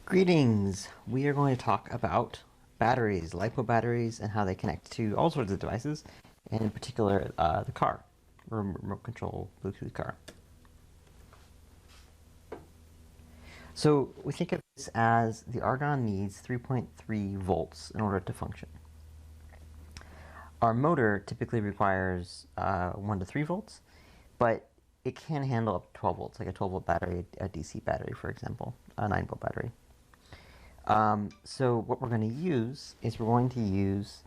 Greetings! We are going to talk about batteries, LiPo batteries, and how they connect to all sorts of devices, and in particular the car, remote control Bluetooth car. So we think of this as the argon needs 3.3 volts in order to function. Our motor typically requires 1 to 3 volts, but it can handle up to 12 volts, like a 12-volt battery, a DC battery, for example, a 9-volt battery. So what we're going to use is we're going to use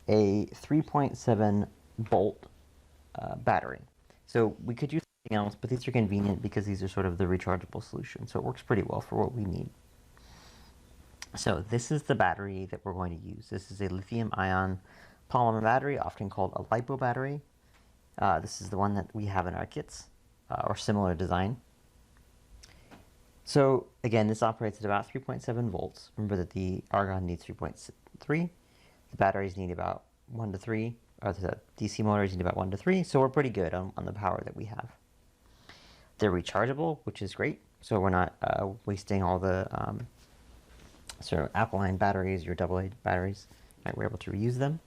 a 3.7 volt battery. So we could use something else, but these are convenient because these are sort of the rechargeable solution. So it works pretty well for what we need. So this is the battery that we're going to use. This is a lithium ion polymer battery, often called a LiPo battery. This is the one that we have in our kits, or similar design. So again, this operates at about 3.7 volts. Remember that the argon needs 3.3. The batteries need about 1 to 3, or the DC motors need about 1 to 3. So we're pretty good on the power that we have. They're rechargeable, which is great. So we're not wasting all the sort of alkaline batteries or AA batteries. Right, we're able to reuse them.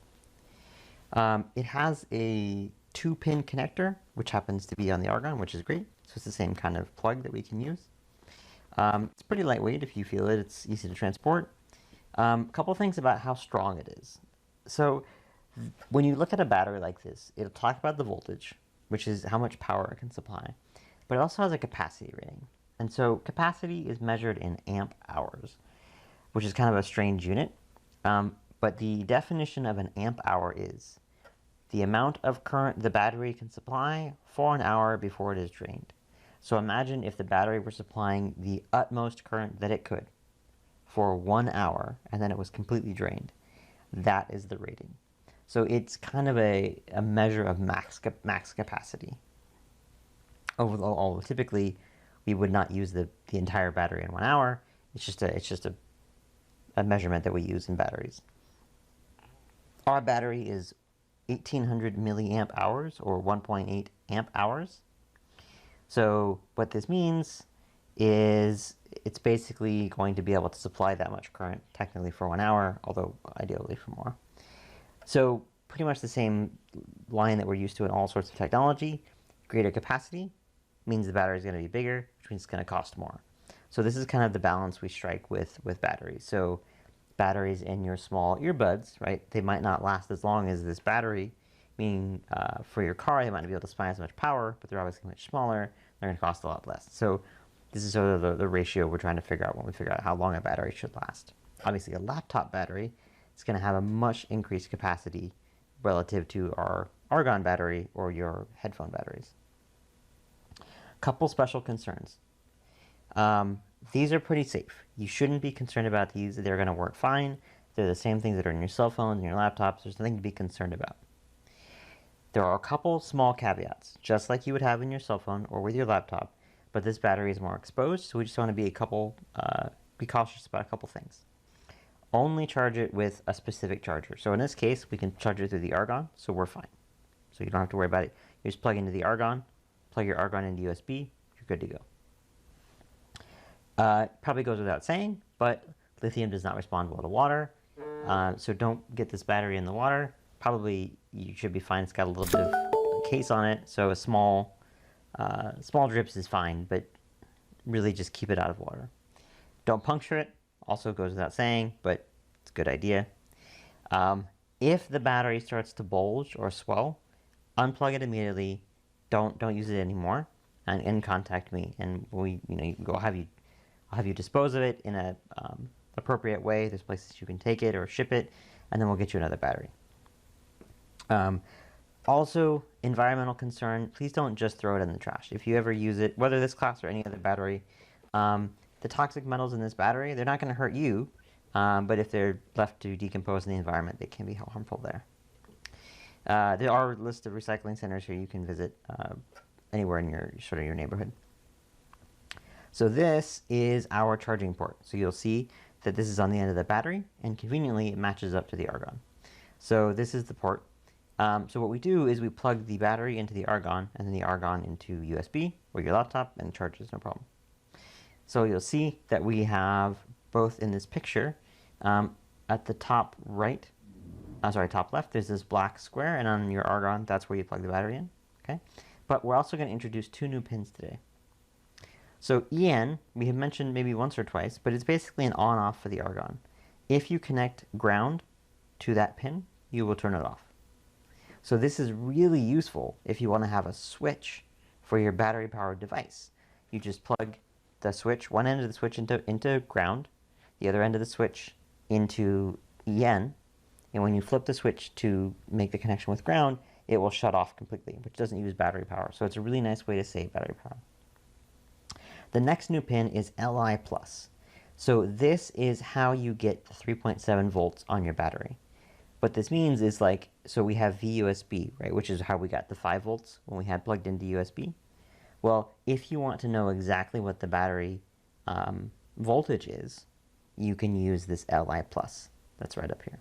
It has a 2-pin connector, which happens to be on the argon, which is great. So it's the same kind of plug that we can use. It's pretty lightweight if you feel it. It's easy to transport. A couple things about how strong it is. So when you look at a battery like this, it'll talk about the voltage, which is how much power it can supply. But it also has a capacity rating. And so capacity is measured in amp hours, which is kind of a strange unit. But the definition of an amp hour is the amount of current the battery can supply for an hour before it is drained. So imagine if the battery were supplying the utmost current that it could for 1 hour, and then it was completely drained. That is the rating. So it's kind of a measure of max capacity. Although typically we would not use the entire battery in 1 hour. It's just a measurement that we use in batteries. Our battery is 1800 milliamp hours, or 1.8 amp hours. So what this means is it's basically going to be able to supply that much current technically for 1 hour, although ideally for more. So pretty much the same line that we're used to in all sorts of technology. Greater capacity means the battery is going to be bigger, which means it's going to cost more. So this is kind of the balance we strike with batteries. So batteries in your small earbuds, right, they might not last as long as this battery. Meaning for your car, they might not be able to supply as much power, but they're obviously much smaller. They're going to cost a lot less. So this is sort of the ratio we're trying to figure out when we figure out how long a battery should last. Obviously, a laptop battery is going to have a much increased capacity relative to our argon battery or your headphone batteries. Couple special concerns. These are pretty safe. You shouldn't be concerned about these. They're going to work fine. They're the same things that are in your cell phones and your laptops. There's nothing to be concerned about. There are a couple small caveats, just like you would have in your cell phone or with your laptop, but this battery is more exposed, so we just want to be be cautious about a couple things. Only charge it with a specific charger. So in this case, we can charge it through the argon, so we're fine. So you don't have to worry about it. You just plug into the argon, plug your argon into USB, you're good to go. Probably goes without saying, but lithium does not respond well to water, so don't get this battery in the water. Probably you should be fine. It's got a little bit of a case on it, so a small drips is fine, but really just keep it out of water. Don't puncture it. Also goes without saying, but it's a good idea. If the battery starts to bulge or swell, unplug it immediately. Don't use it anymore, and contact me, and I'll have you dispose of it in a appropriate way. There's places you can take it or ship it, and then we'll get you another battery. Also, environmental concern, please don't just throw it in the trash. If you ever use it, whether this class or any other battery, the toxic metals in this battery, they're not going to hurt you, but if they're left to decompose in the environment, they can be harmful there. There are a list of recycling centers here you can visit anywhere in your neighborhood. So this is our charging port. So you'll see that this is on the end of the battery, and conveniently it matches up to the argon. So this is the port. So what we do is we plug the battery into the argon and then the argon into USB or your laptop, and it charges no problem. So you'll see that we have both in this picture. At the top right, top left, there's this black square, and on your argon, that's where you plug the battery in. Okay, but we're also going to introduce two new pins today. So EN, we have mentioned maybe once or twice, but it's basically an on-off for the argon. If you connect ground to that pin, you will turn it off. So this is really useful if you want to have a switch for your battery-powered device. You just plug the switch, one end of the switch into ground, the other end of the switch into EN, and when you flip the switch to make the connection with ground, it will shut off completely, which doesn't use battery power. So it's a really nice way to save battery power. The next new pin is Li+. So this is how you get the 3.7 volts on your battery. What this means is so we have VUSB, right, which is how we got the 5 volts when we had plugged into USB. Well, if you want to know exactly what the battery voltage is, you can use this Li+. That's right up here.